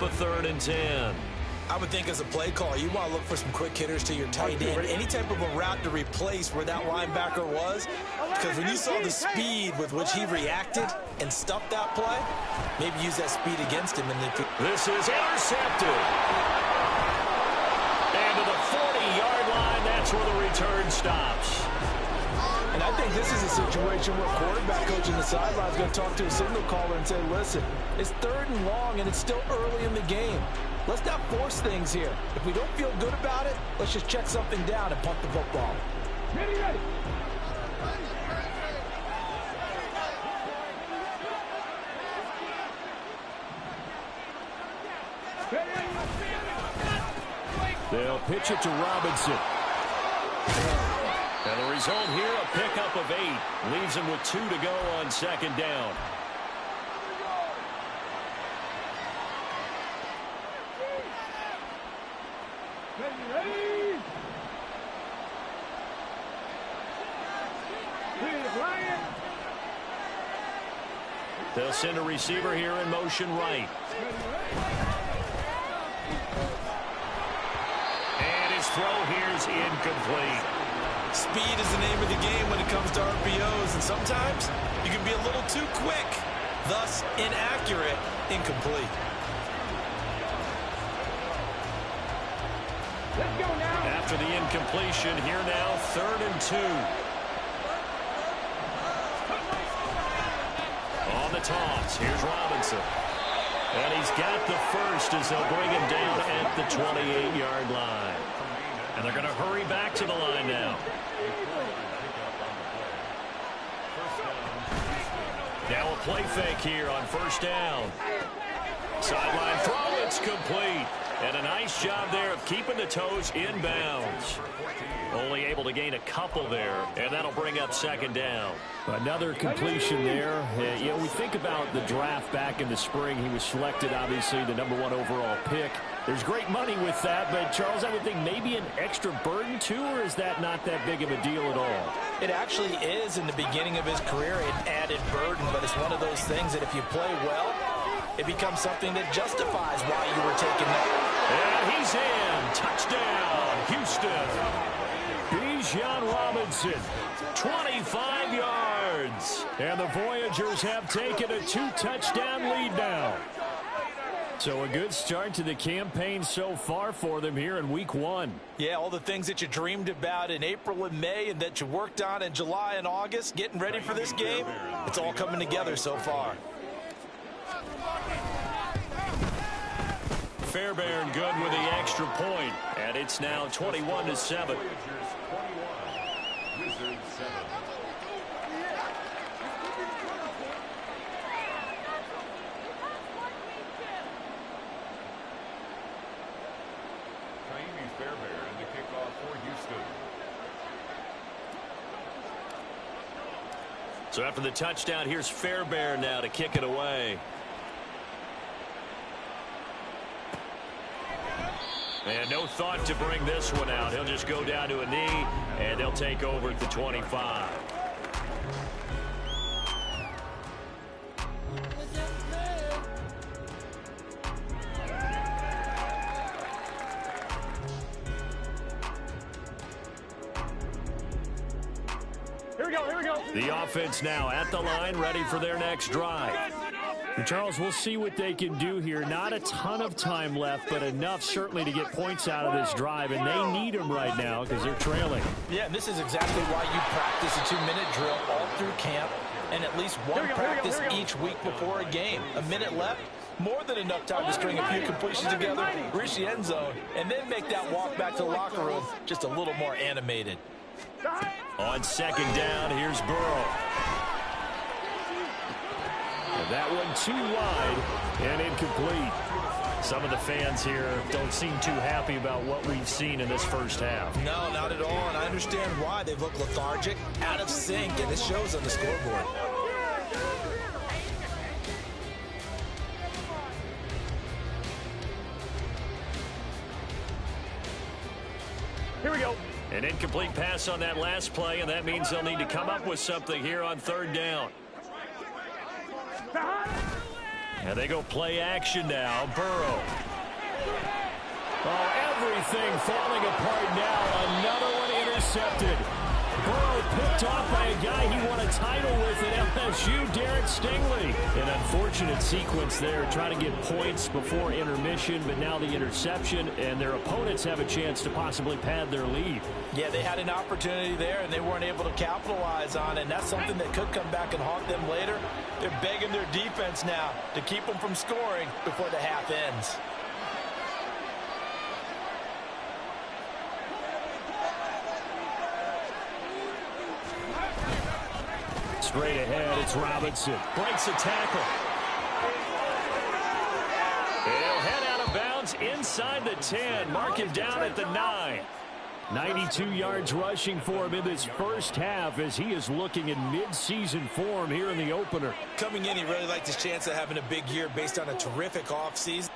a 3rd and 10. I would think as a play caller, you want to look for some quick hitters to your tight end. Any type of a route to replace where that linebacker was. Because when you saw the speed with which he reacted and stuffed that play, maybe use that speed against him. This is intercepted. And to the 40-yard line, that's where the return stops. And I think this is a situation where a quarterback coach in the sideline is going to talk to a signal caller and say, listen, it's 3rd and long, and it's still early in the game. Let's not force things here. If we don't feel good about it, let's just check something down and punt the football. Ready, ready. They'll pitch it to Robinson. And the result here, a pickup of 8. Leaves him with 2 to go on 2nd down. They'll send a receiver here in motion right. And his throw here is incomplete. Speed is the name of the game when it comes to RPOs, and sometimes you can be a little too quick, thus inaccurate, incomplete. Let's go now. After the incompletion, here now, 3rd and 2. On the toss, here's Robinson. And he's got the first as they'll bring him down at the 28-yard line. And they're going to hurry back to the line now. Now a play fake here on 1st down. Sideline throw, it's complete. And a nice job there of keeping the toes inbounds. Only able to gain a couple there, and that'll bring up 2nd down. Another completion there. You know, we think about the draft back in the spring. He was selected, obviously, the #1 overall pick. There's great money with that, but, Charles, I would think maybe an extra burden, too, or is that not that big of a deal at all? It actually is in the beginning of his career, an added burden, but it's one of those things that if you play well, it becomes something that justifies why you were taking that. And he's in. Touchdown, Houston. Bijan Robinson, 25 yards. And the Voyagers have taken a 2-touchdown lead now. So a good start to the campaign so far for them here in week 1. Yeah, all the things that you dreamed about in April and May and that you worked on in July and August, getting ready for this game, it's all coming together so far. Fairbairn good with the extra point, and it's now 21-7. Fairbairn, the kickoff for Houston. So after the touchdown, here's Fairbairn now to kick it away. And no thought to bring this one out. He'll just go down to a knee, and they'll take over at the 25. Here we go. The offense now at the line, ready for their next drive. And Charles, we'll see what they can do here. Not a ton of time left, but enough certainly to get points out of this drive, and they need them right now because they're trailing. Yeah, and this is exactly why you practice a 2-minute drill all through camp and at least one practice each week before a game. A minute left, more than enough time to string a few completions together, reach the end zone, and then make that walk back to the locker room just a little more animated. On 2nd down, here's Burrow. And that one too wide and incomplete. Some of the fans here don't seem too happy about what we've seen in this first half. No, not at all, and I understand why. They've looked lethargic, out of sync, and it shows on the scoreboard. Here we go. An incomplete pass on that last play, and that means they'll need to come up with something here on 3rd down. And they go play action now. Burrow Everything falling apart now. Another one intercepted. Burrow picked off by a guy he won a title with at LSU, Derek Stingley. An unfortunate sequence there, trying to get points before intermission, but now the interception, and their opponents have a chance to possibly pad their lead. Yeah, they had an opportunity there, and they weren't able to capitalize on it, and that's something that could come back and haunt them later. They're begging their defense now to keep them from scoring before the half ends. Straight ahead, it's Robinson. Breaks a tackle. He'll head out of bounds inside the 10. Mark him down at the 9. 92 yards rushing for him in this first half as he is looking in mid-season form here in the opener. Coming in, he really liked his chance of having a big year based on a terrific offseason.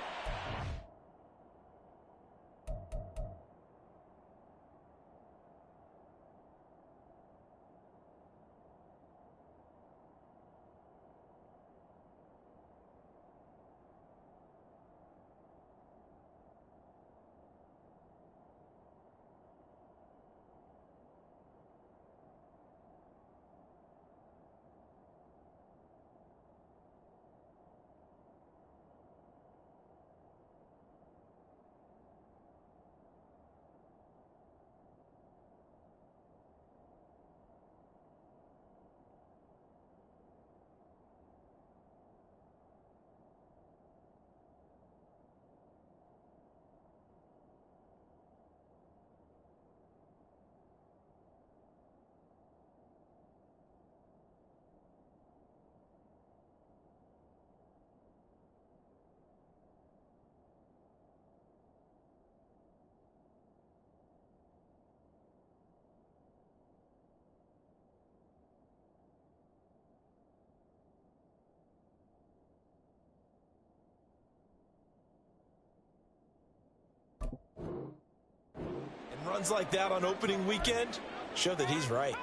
Runs like that on opening weekend show that he's right.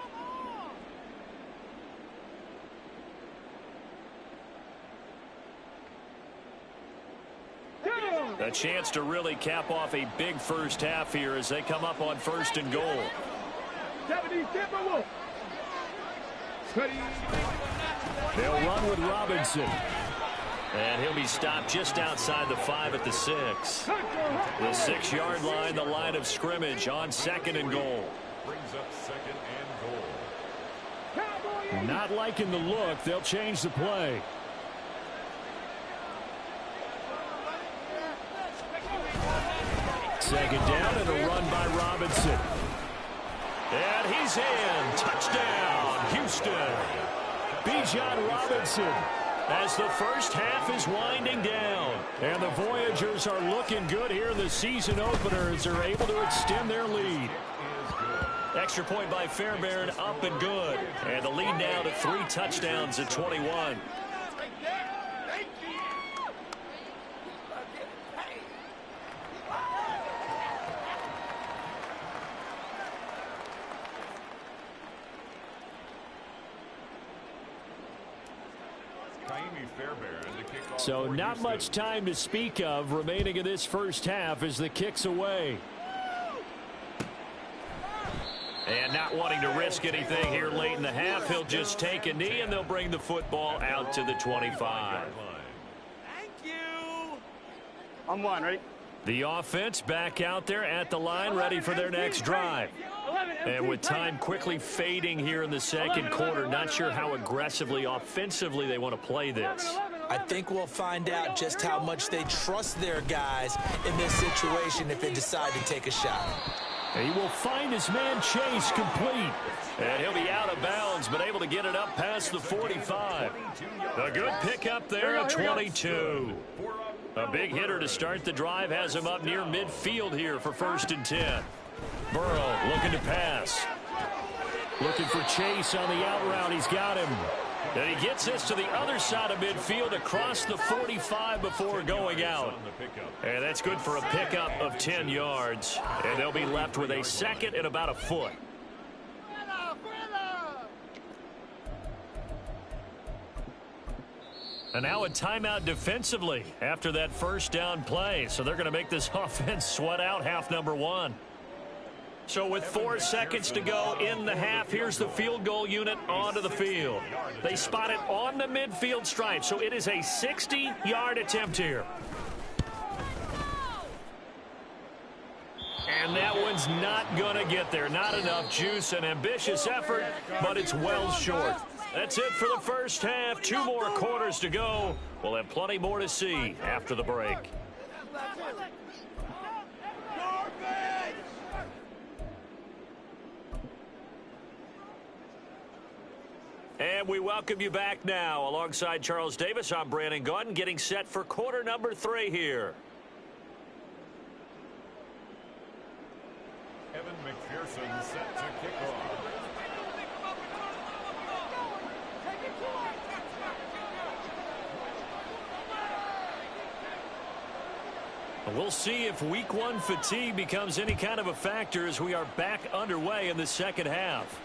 A chance to really cap off a big first half here as they come up on 1st and goal. They'll run with Robinson. And he'll be stopped just outside the 5 at the 6. The 6-yard line, the line of scrimmage on 2nd and goal. Brings up 2nd and goal. Not liking the look. They'll change the play. Second down and a run by Robinson. And he's in. Touchdown, Houston. Bijan Robinson. As the first half is winding down. And the Voyagers are looking good here in the season opener as they're able to extend their lead. Extra point by Fairbairn, up and good. And the lead now to 3 touchdowns at 21. So not much time to speak of remaining in this first half as the kick's away. And not wanting to risk anything here late in the half, he'll just take a knee and they'll bring the football out to the 25. Thank you. On 1, ready? The offense back out there at the line, ready for their next drive. And with time quickly fading here in the second quarter, not sure how aggressively, offensively they want to play this. I think we'll find out just how much they trust their guys in this situation if they decide to take a shot. He will find his man Chase complete. And he'll be out of bounds, but able to get it up past the 45. A good pickup there at 22. A big hitter to start the drive has him up near midfield here for 1st and 10. Burrow looking to pass. Looking for Chase on the out route. He's got him. And he gets this to the other side of midfield across the 45 before going out. And that's good for a pickup of 10 yards. And they'll be left with a 2nd and about a foot. And now a timeout defensively after that first down play. So they're going to make this offense sweat out half number one. So with 4 seconds to go in the half, here's the field goal unit onto the field. They spot it on the midfield stripe, so it is a 60-yard attempt here. And that one's not going to get there. Not enough juice, an ambitious effort, but it's well short. That's it for the first half. 2 more quarters to go. We'll have plenty more to see after the break. And we welcome you back now. Alongside Charles Davis, I'm Brandon Gaudin, getting set for quarter number 3 here. Evan McPherson set to kick off. We'll see if week 1 fatigue becomes any kind of a factor as we are back underway in the second half.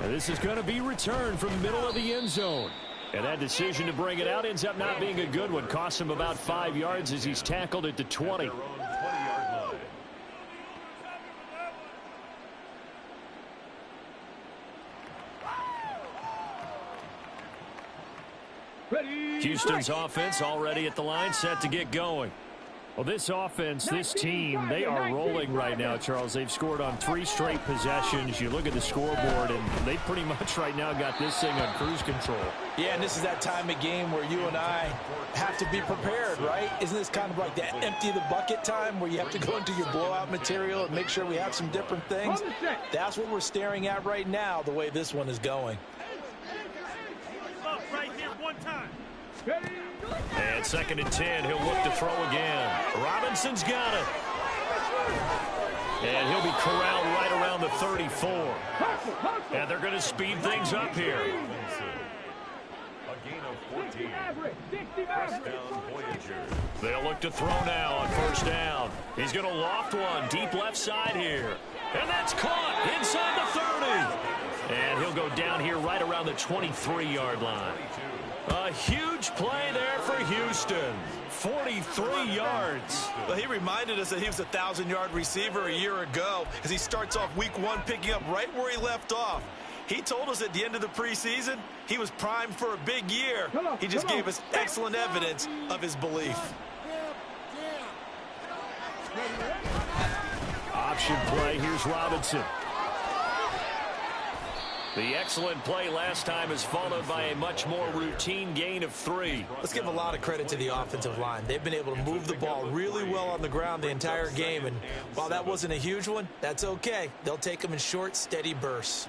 And this is going to be returned from the middle of the end zone. And that decision to bring it out ends up not being a good one. Costs him about 5 yards as he's tackled at the 20. Houston's offense already at the line, set to get going. Well, this offense, this team, they are rolling right now, Charles. They've scored on 3 straight possessions. You look at the scoreboard, and they pretty much right now got this thing on cruise control. Yeah, and this is that time of game where you and I have to be prepared, right? Isn't this kind of like that empty the bucket time where you have to go into your blowout material and make sure we have some different things? That's what we're staring at right now, the way this one is going. Right here, one time. And 2nd and 10, he'll look to throw again. Robinson's got it. And he'll be corralled right around the 34. And they're going to speed things up here. A gain of 14. First down, Voyager. They'll look to throw now on first down. He's going to loft one deep left side here. And that's caught inside the 30. And he'll go down here right around the 23-yard line. A huge play there for Houston. 43 yards. Well, he reminded us that he was a 1,000-yard receiver a year ago as he starts off week 1 picking up right where he left off. He told us at the end of the preseason he was primed for a big year. He just gave us excellent evidence of his belief. Option play. Here's Robinson. The excellent play last time is followed by a much more routine gain of 3. Let's give a lot of credit to the offensive line. They've been able to move the ball really well on the ground the entire game, and while that wasn't a huge one, that's okay. They'll take them in short, steady bursts.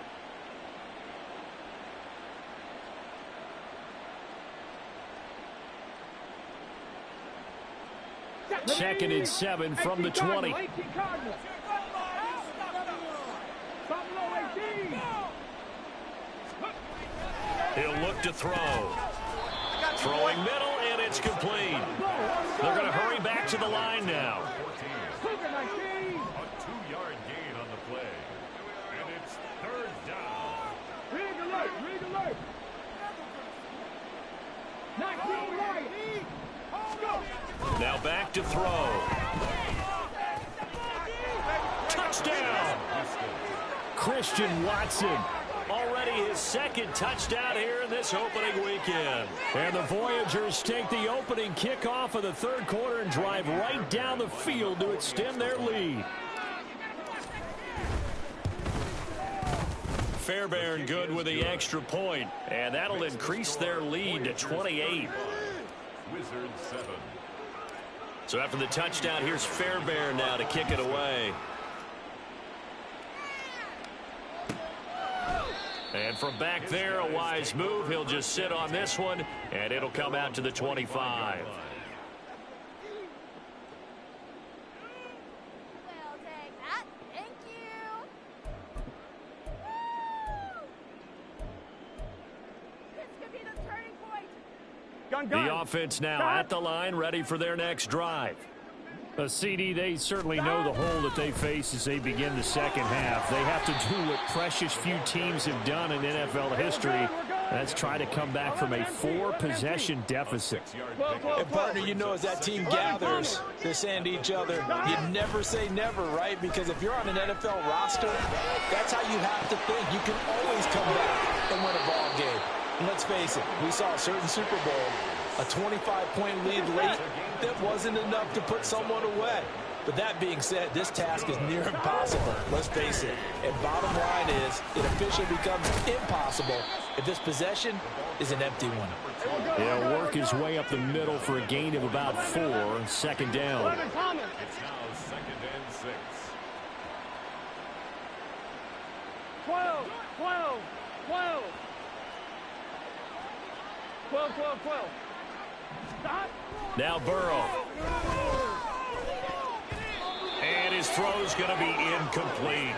Second and 7 from the 20. He'll look to throw. Throwing middle, and it's complete. They're going to hurry back to the line now. A 2-yard gain on the play. And it's 3rd down. Rig alert. Now back to throw. Touchdown! Christian Watson. Already his 2nd touchdown here in this opening weekend. And the Voyagers take the opening kickoff of the 3rd quarter and drive right down the field to extend their lead. Fairbairn good with the extra point, and that'll increase their lead to 28. Wizards 7. So after the touchdown, here's Fairbairn now to kick it away. And from back there, a wise move. He'll just sit on this one, and it'll come out to the 25. We'll take that. Thank you. This could be the turning point. The offense now at the line, ready for their next drive. A CD, they certainly know the hole that they face as they begin the second half. They have to do what precious few teams have done in NFL history, Let's try to come back from a 4-possession deficit. And partner, you know, as that team gathers, they're saying to each other, you never say never, right? Because if you're on an NFL roster, that's how you have to think. You can always come back and win a ball game. And let's face it, we saw a certain Super Bowl, a 25-point lead late that wasn't enough to put someone away. But that being said, this task is near impossible. Let's face it. And bottom line is, it officially becomes impossible if this possession is an empty one. He'll work his way up the middle for a gain of about 4. Second down. It's now 2nd and 6. 12, 12, 12. 12, 12, 12. Stop. Now Burrow. And his throw's going to be incomplete.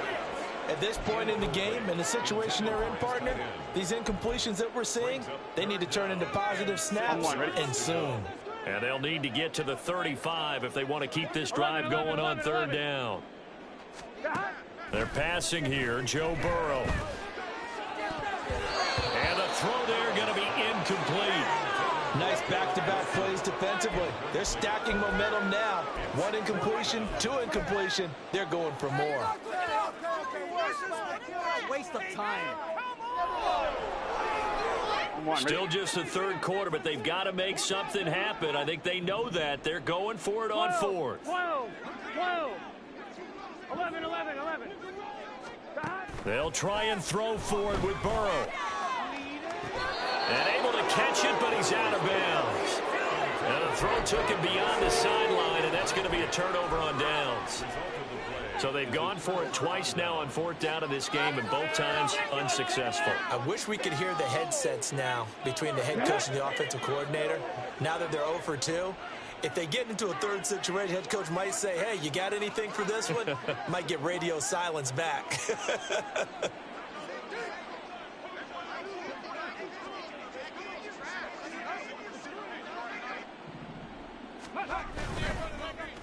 At this point in the game, and the situation they're in, partner, these incompletions that we're seeing, they need to turn into positive snaps, and soon. And they'll need to get to the 35 if they want to keep this drive going on 3rd down. They're passing here, Joe Burrow. And the throw there going to be incomplete. Nice back-to-back plays defensively. They're stacking momentum now. 1 incompletion, 2 incompletion. They're going for more. Waste of time. Still just the 3rd quarter, but they've got to make something happen. I think they know that. They're going for it on 4th. 12, 12. 11, 11, 11. They'll try and throw for it with Burrow. And able to catch it, but he's out of bounds. And the throw took him beyond the sideline, and that's going to be a turnover on downs. So they've gone for it twice now on 4th down in this game, and both times unsuccessful. I wish we could hear the headsets now between the head coach and the offensive coordinator. Now that they're 0 for 2, if they get into a 3rd situation, head coach might say, hey, you got anything for this one? Might get radio silence back.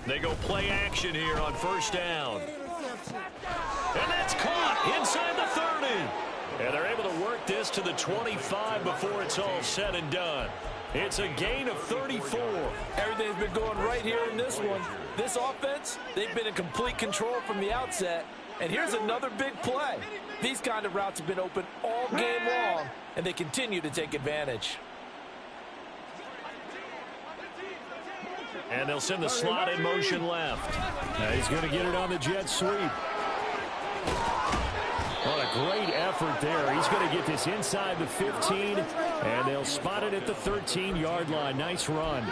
They go play action here on 1st down. And that's caught inside the 30. And they're able to work this to the 25 before it's all said and done. It's a gain of 34. Everything's been going right here in this one. This offense, they've been in complete control from the outset. And here's another big play. These kind of routes have been open all game long, and they continue to take advantage. And they'll send the slot in motion left. Now he's going to get it on the jet sweep. What a great effort there. He's going to get this inside the 15, and they'll spot it at the 13-yard line. Nice run.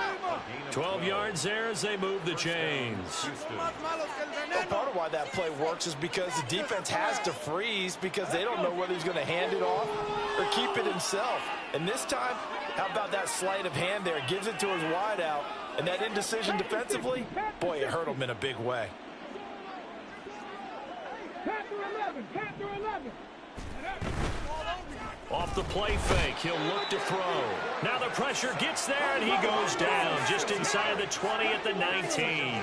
12 yards there as they move the chains. Well, part of why that play works is because the defense has to freeze because they don't know whether he's going to hand it off or keep it himself. And this time, how about that sleight of hand there? Gives it to his wideout. And that indecision defensively, boy, it hurt him in a big way. Off the play fake, he'll look to throw. Now the pressure gets there, and he goes down just inside the 20 at the 19.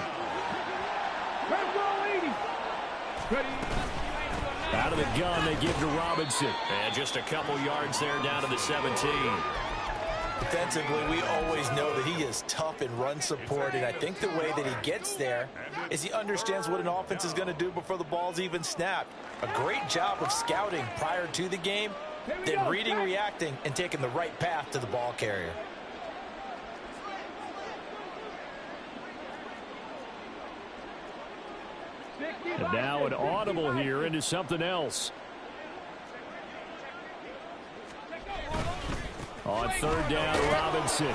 Out of the gun, they give to Robinson. And just a couple yards there down to the 17. Defensively, we always know that he is tough in run support, and I think the way that he gets there is he understands what an offense is going to do before the ball's even snapped. A great job of scouting prior to the game, then reading, reacting, and taking the right path to the ball carrier. And now an audible here into something else. On 3rd down, Robinson.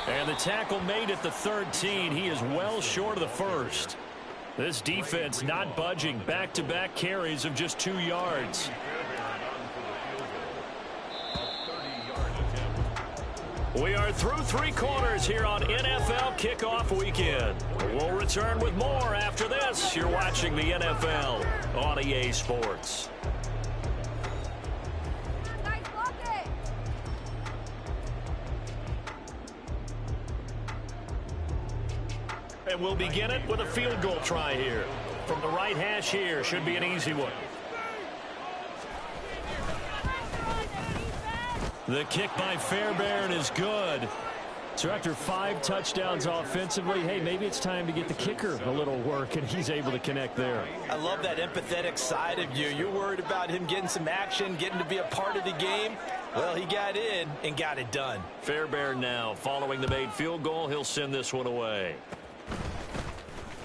And the tackle made at the 13. He is well short of the 1st. This defense not budging. Back-to-back carries of just 2 yards. We are through 3 quarters here on NFL Kickoff Weekend. We'll return with more after this. You're watching the NFL on EA Sports. And we'll begin it with a field goal try here. From the right hash here, should be an easy one. The kick by Fairbairn is good. So after 5 touchdowns offensively, hey, maybe it's time to get the kicker a little work, and he's able to connect there. I love that empathetic side of you. You're worried about him getting some action, getting to be a part of the game. Well, he got in and got it done. Fairbairn now following the made field goal. He'll send this one away.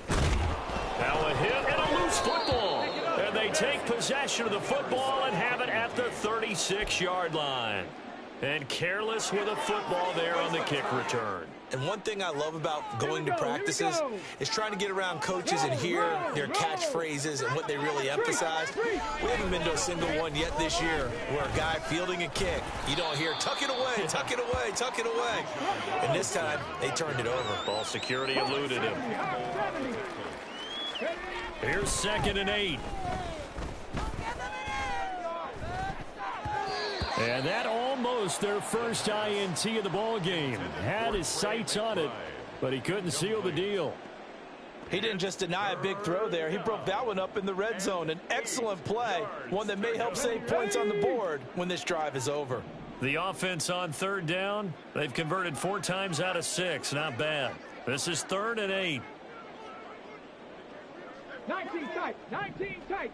Now a hit and a loose football. And they take possession of the football and have it at the 36-yard line. And careless with a football there on the kick return. And one thing I love about going to practices is trying to get around coaches and hear their catchphrases and what they really emphasize. We haven't been to a single one yet this year where a guy fielding a kick, you don't hear, tuck it away, tuck it away, tuck it away. And this time, they turned it over. Ball security eluded him. Here's 2nd and 8. And that almost their first INT of the ball game. Had his sights on it, but he couldn't seal the deal. He didn't just deny a big throw there. He broke that one up in the red zone. An excellent play, one that may help save points on the board when this drive is over. The offense on 3rd down, they've converted 4 times out of 6. Not bad. This is 3rd and 8. 19 tight. 19 tight.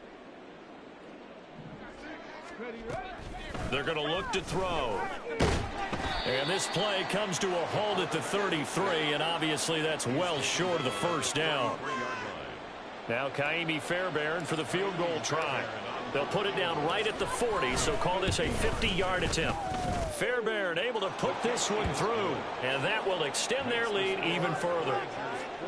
They're going to look to throw. And this play comes to a halt at the 33, and obviously that's well short of the first down. Now Kaimi Fairbairn for the field goal try. They'll put it down right at the 40, so call this a 50-yard attempt. Fairbairn able to put this one through, and that will extend their lead even further.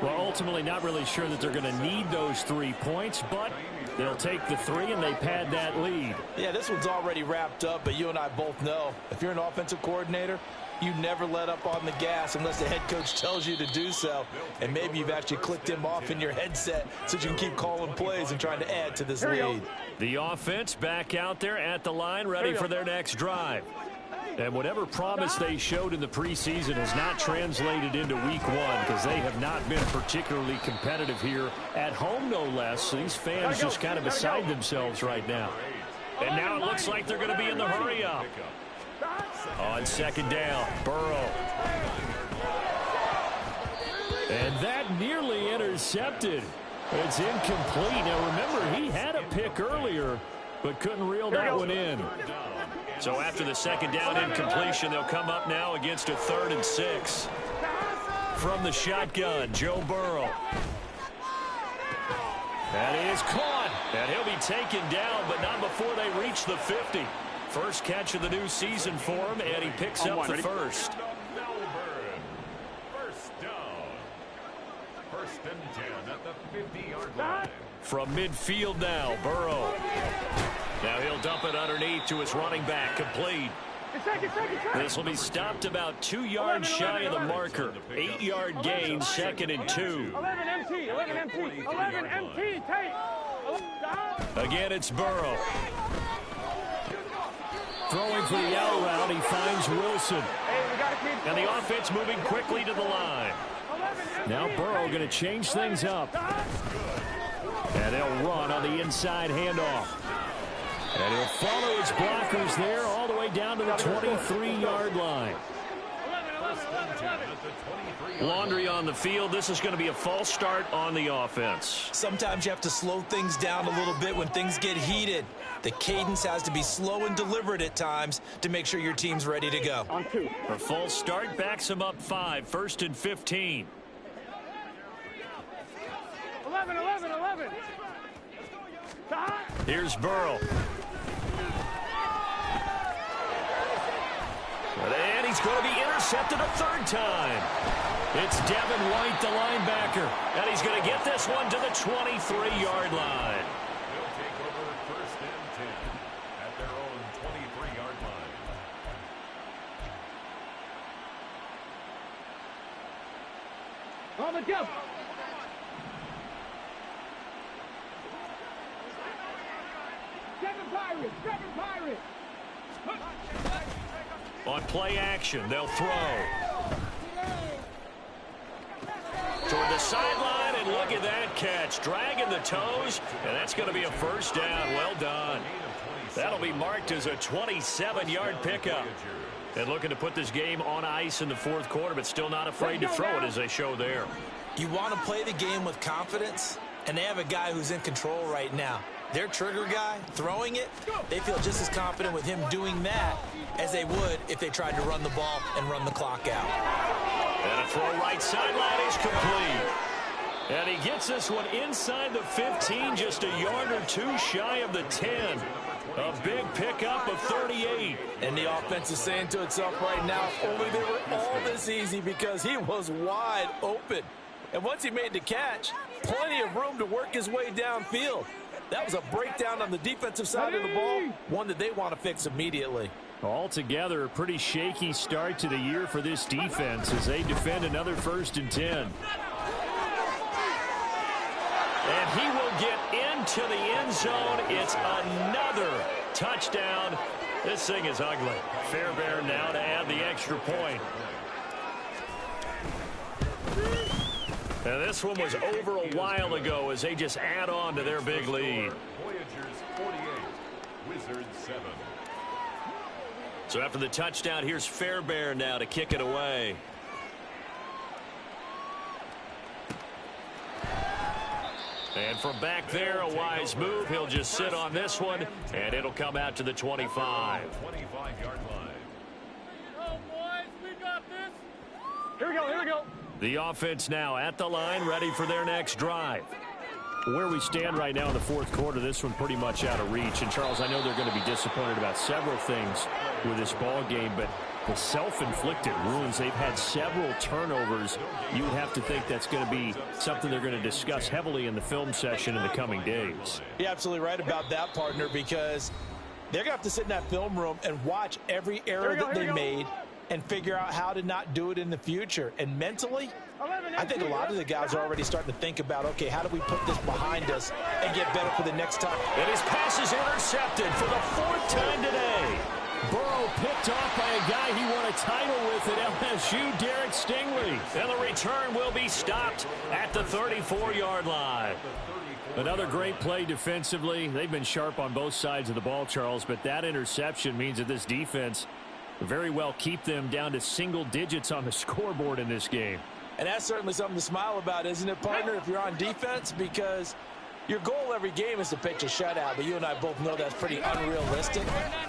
Well, ultimately not really sure that they're going to need those 3 points, but they'll take the 3 and they pad that lead. Yeah, this one's already wrapped up, but you and I both know if you're an offensive coordinator, you never let up on the gas unless the head coach tells you to do so. And maybe you've actually clicked him off in your headset so you can keep calling plays and trying to add to this lead. The offense back out there at the line, ready for their next drive. And whatever promise they showed in the preseason has not translated into week 1 because they have not been particularly competitive here at home, no less. So these fans just kind of beside themselves right now. And now it looks like they're going to be in the hurry up. On 2nd down, Burrow. And that nearly intercepted. It's incomplete. Now remember, he had a pick earlier, but couldn't reel that one in. So after the 2nd down incompletion, they'll come up now against a 3rd and 6. From the shotgun, Joe Burrow. That is caught. And he'll be taken down, but not before they reach the 50. First catch of the new season for him, and he picks up the first. First down. 1st and 10 at the 50-yard line. From midfield now, Burrow. Now he'll dump it underneath to his running back, complete. This will be stopped about 2 yards shy of the marker. 8-yard gain, 2nd and 2. 11 MT, 11 MT, 11 MT, take. Again, it's Burrow. Throwing for the out route, he finds Wilson. And the offense moving quickly to the line. Now Burrow going to change things up. And they'll run on the inside handoff. And he'll follow his blockers there all the way down to the 23-yard line. Laundry on the field. This is going to be a false start on the offense. Sometimes you have to slow things down a little bit when things get heated. The cadence has to be slow and deliberate at times to make sure your team's ready to go. A false start backs him up 5, 1st and 15. 11, 11, 11. Here's Burrow. And he's going to be intercepted a 3rd time. It's Devin White, the linebacker. And he's going to get this one to the 23-yard line. They'll take over 1st and 10 at their own 23-yard line. On the jump. Seven Pirates. On play action, they'll throw. Toward the sideline, and look at that catch. Dragging the toes, and that's going to be a first down. Well done. That'll be marked as a 27-yard pickup. And looking to put this game on ice in the fourth quarter, but still not afraid to throw it as they show there. You want to play the game with confidence, and they have a guy who's in control right now. Their trigger guy, throwing it, they feel just as confident with him doing that as they would if they tried to run the ball and run the clock out. And a throw right sideline is complete. And he gets this one inside the 15, just a yard or two shy of the 10. A big pickup of 38. And the offense is saying to itself right now, if only they were all this easy, because he was wide open. And once he made the catch, plenty of room to work his way downfield. That was a breakdown on the defensive side of the ball, one that they want to fix immediately. Altogether, a pretty shaky start to the year for this defense as they defend another 1st and 10. And he will get into the end zone. It's another touchdown. This thing is ugly. Fairbairn now to add the extra point. And this one was over a while ago as they just add on to their big lead. Voyagers 48, Wizards 7. So after the touchdown, here's Fairbairn now to kick it away. And from back there, a wise move. He'll just sit on this one, and it'll come out to the 25. 25-yard line. Oh, boys, we got this. Here we go, here we go. The offense now at the line, ready for their next drive. Where we stand right now in the fourth quarter, this one pretty much out of reach. And, Charles, I know they're going to be disappointed about several things with this ball game, but the self-inflicted wounds, they've had several turnovers. You would have to think that's going to be something they're going to discuss heavily in the film session in the coming days. You're absolutely right about that, partner, because they're going to have to sit in that film room and watch every error that they made and figure out how to not do it in the future. And mentally, I think a lot of the guys are already starting to think about, okay, how do we put this behind us and get better for the next time? And his pass is intercepted for the 4th time today. Burrow picked off by a guy he won a title with at LSU, Derek Stingley. And the return will be stopped at the 34-yard line. Another great play defensively. They've been sharp on both sides of the ball, Charles, but that interception means that this defense very well keep them down to single digits on the scoreboard in this game. And that's certainly something to smile about, isn't it, partner, if you're on defense? Because your goal every game is to pitch a shutout, but you and I both know that's pretty unrealistic.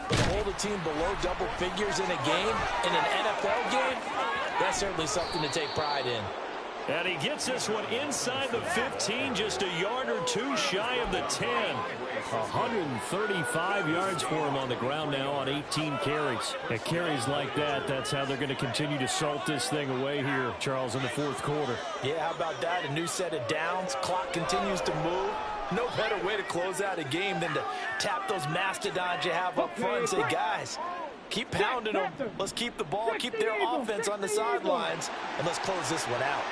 But to hold a team below double figures in a game, in an NFL game, that's certainly something to take pride in. And he gets this one inside the 15, just a yard or two shy of the 10. 135 yards for him on the ground now on 18 carries. And carries like that, that's how they're going to continue to salt this thing away here, Charles, in the fourth quarter. Yeah, how about that? A new set of downs. Clock continues to move. No better way to close out a game than to tap those mastodons you have up front and say, guys, keep pounding them. Let's keep the ball, keep their offense on the sidelines, and let's close this one out.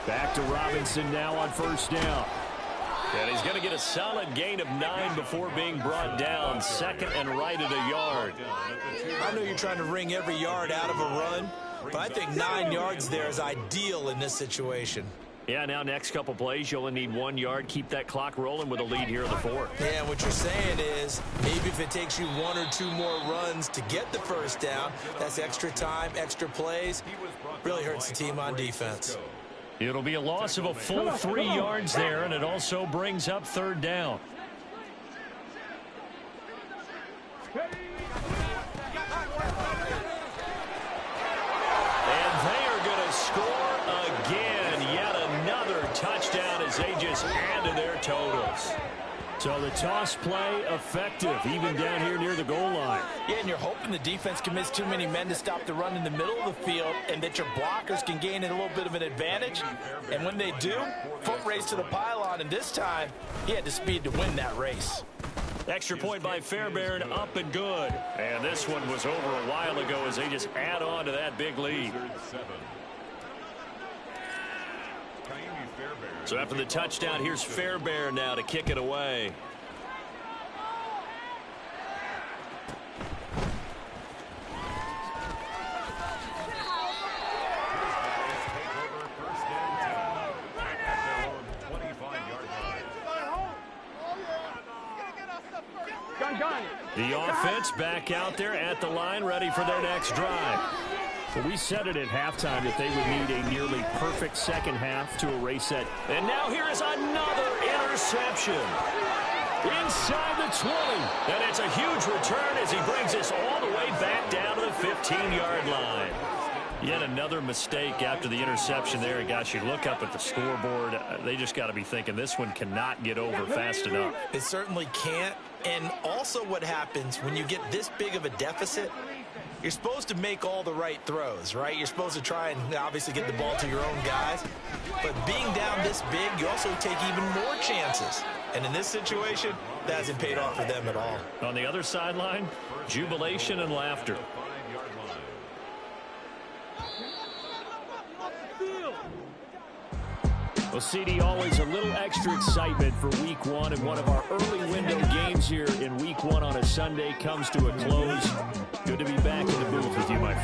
Back to Robinson now on 1st down. And he's going to get a solid gain of 9 before being brought down. 2nd and right at a yard. I know you're trying to wring every yard out of a run, but I think 9 yards there is ideal in this situation. Yeah, now next couple plays, you only need 1 yard. Keep that clock rolling with a lead here in the 4th. Yeah, what you're saying is maybe if it takes you 1 or 2 more runs to get the 1st down, that's extra time, extra plays. Really hurts the team on defense. It'll be a loss of a full 3 yards there, and it also brings up 3rd down. And they are going to score again. Yet another touchdown as they just add to their totals. So the toss play effective, even down here near the goal line. Yeah, and you're hoping the defense commits too many men to stop the run in the middle of the field and that your blockers can gain a little bit of an advantage. And when they do, foot race to the pylon, and this time he had the speed to win that race. Extra point by Fairbairn, up and good. And this one was over a while ago as they just add on to that big lead. So after the touchdown, here's Fairbairn now to kick it away. gun. The offense back out there at the line, ready for their next drive. Well, we said it at halftime that they would need a nearly perfect second half to erase that. And now here is another interception. Inside the 20. And it's a huge return as he brings us all the way back down to the 15-yard line. Yet another mistake after the interception there. Gosh, you look up at the scoreboard. They just got to be thinking this one cannot get over fast enough. It certainly can't. And also what happens when you get this big of a deficit, you're supposed to make all the right throws, right? You're supposed to try and obviously get the ball to your own guys. But being down this big, you also take even more chances. And in this situation, that hasn't paid off for them at all. On the other sideline, jubilation and laughter. Well, CD, always a little extra excitement for Week 1, and one of our early window games here in Week 1 on a Sunday comes to a close. Good to be back in the booth with you, my friend.